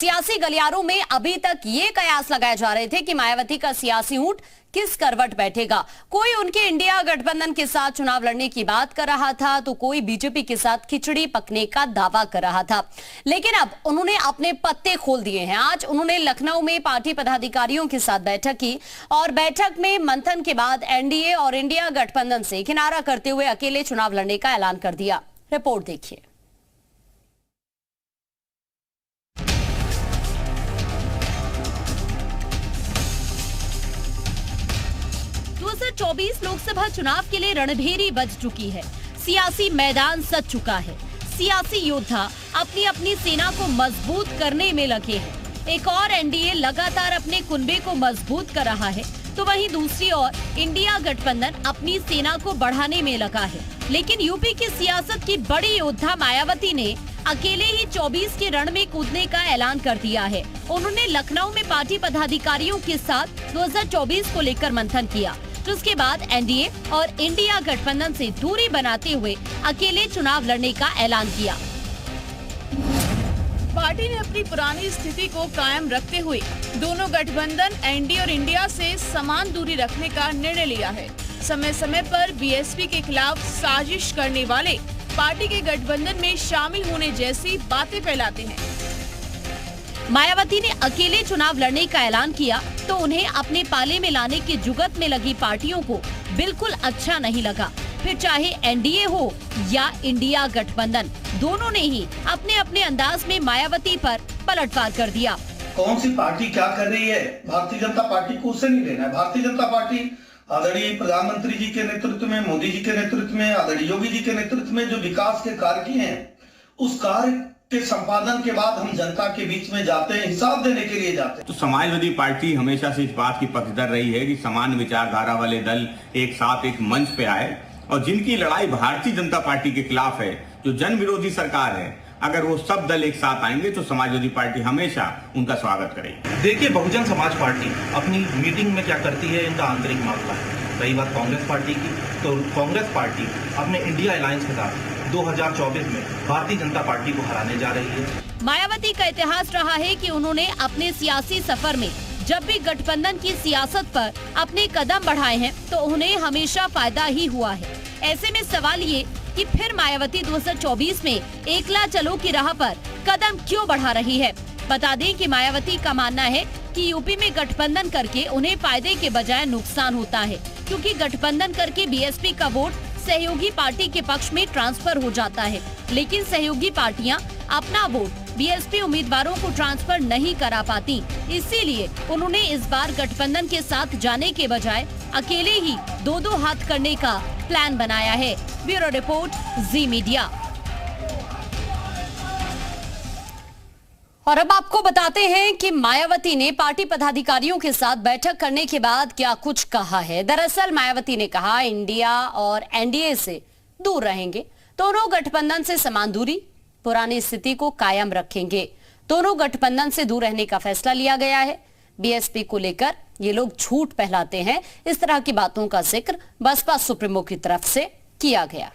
सियासी गलियारों में अभी तक ये कयास लगाए जा रहे थे कि मायावती का सियासी ऊंट किस करवट बैठेगा। कोई उनके इंडिया गठबंधन के साथ चुनाव लड़ने की बात कर रहा था तो कोई बीजेपी के साथ खिचड़ी पकने का दावा कर रहा था, लेकिन अब उन्होंने अपने पत्ते खोल दिए हैं। आज उन्होंने लखनऊ में पार्टी पदाधिकारियों के साथ बैठक की और बैठक में मंथन के बाद एनडीए और इंडिया गठबंधन से किनारा करते हुए अकेले चुनाव लड़ने का ऐलान कर दिया। रिपोर्ट देखिए। 2024 लोकसभा चुनाव के लिए रणभेरी बज चुकी है। सियासी मैदान सज चुका है। सियासी योद्धा अपनी अपनी सेना को मजबूत करने में लगे हैं। एक और एनडीए लगातार अपने कुनबे को मजबूत कर रहा है, तो वहीं दूसरी ओर इंडिया गठबंधन अपनी सेना को बढ़ाने में लगा है। लेकिन यूपी की सियासत की बड़ी योद्धा मायावती ने अकेले ही 24 के रण में कूदने का ऐलान कर दिया है। उन्होंने लखनऊ में पार्टी पदाधिकारियों के साथ 2024 को लेकर मंथन किया, जिसके बाद एनडीए और इंडिया गठबंधन से दूरी बनाते हुए अकेले चुनाव लड़ने का ऐलान किया। पार्टी ने अपनी पुरानी स्थिति को कायम रखते हुए दोनों गठबंधन एनडीए और इंडिया से समान दूरी रखने का निर्णय लिया है। समय समय पर बीएसपी के खिलाफ साजिश करने वाले पार्टी के गठबंधन में शामिल होने जैसी बातें फैलाते हैं। मायावती ने अकेले चुनाव लड़ने का ऐलान किया तो उन्हें अपने पाले में लाने की जुगत में लगी पार्टियों को बिल्कुल अच्छा नहीं लगा। फिर चाहे एनडीए हो या इंडिया गठबंधन, दोनों ने ही अपने अपने अंदाज में मायावती पर पलटवार कर दिया। कौन सी पार्टी क्या कर रही है, भारतीय जनता पार्टी को उससे नहीं लेना है। भारतीय जनता पार्टी आदरणीय प्रधानमंत्री जी के नेतृत्व में, मोदी जी के नेतृत्व में, आदरणीय योगी जी के नेतृत्व में जो विकास के कार्य किए हैं, उस कार्य के संपादन के बाद हम जनता के बीच में जाते हैं, हिसाब देने के लिए जाते हैं। तो समाजवादी पार्टी हमेशा से इस बात की पक्षधर रही है कि समान विचारधारा वाले दल एक साथ एक मंच पे आए, और जिनकी लड़ाई भारतीय जनता पार्टी के खिलाफ है, जो जन विरोधी सरकार है, अगर वो सब दल एक साथ आएंगे तो समाजवादी पार्टी हमेशा उनका स्वागत करेगी। देखिए, बहुजन समाज पार्टी अपनी मीटिंग में क्या करती है, इनका आंतरिक मामला है। रही बात कांग्रेस पार्टी की, तो कांग्रेस पार्टी अपने इंडिया अलायंस के साथ 2024 में भारतीय जनता पार्टी को हराने जा रही है। मायावती का इतिहास रहा है कि उन्होंने अपने सियासी सफर में जब भी गठबंधन की सियासत पर अपने कदम बढ़ाए हैं तो उन्हें हमेशा फायदा ही हुआ है। ऐसे में सवाल ये कि फिर मायावती 2024 में एकला चलो की राह पर कदम क्यों बढ़ा रही है। बता दें कि मायावती का मानना है कि यूपी में गठबंधन करके उन्हें फायदे के बजाय नुकसान होता है, क्योंकि गठबंधन करके बीएसपी का वोट सहयोगी पार्टी के पक्ष में ट्रांसफर हो जाता है, लेकिन सहयोगी पार्टियां अपना वोट बीएसपी उम्मीदवारों को ट्रांसफर नहीं करा पाती। इसीलिए उन्होंने इस बार गठबंधन के साथ जाने के बजाय अकेले ही दो हाथ करने का प्लान बनाया है। ब्यूरो रिपोर्ट, जी मीडिया। और अब आपको बताते हैं कि मायावती ने पार्टी पदाधिकारियों के साथ बैठक करने के बाद क्या कुछ कहा है। दरअसल मायावती ने कहा, इंडिया और एनडीए से दूर रहेंगे, दोनों गठबंधन से समान दूरी, पुरानी स्थिति को कायम रखेंगे। दोनों गठबंधन से दूर रहने का फैसला लिया गया है। बीएसपी को लेकर ये लोग झूठ फैलाते हैं, इस तरह की बातों का जिक्र बसपा सुप्रीमो की तरफ से किया गया।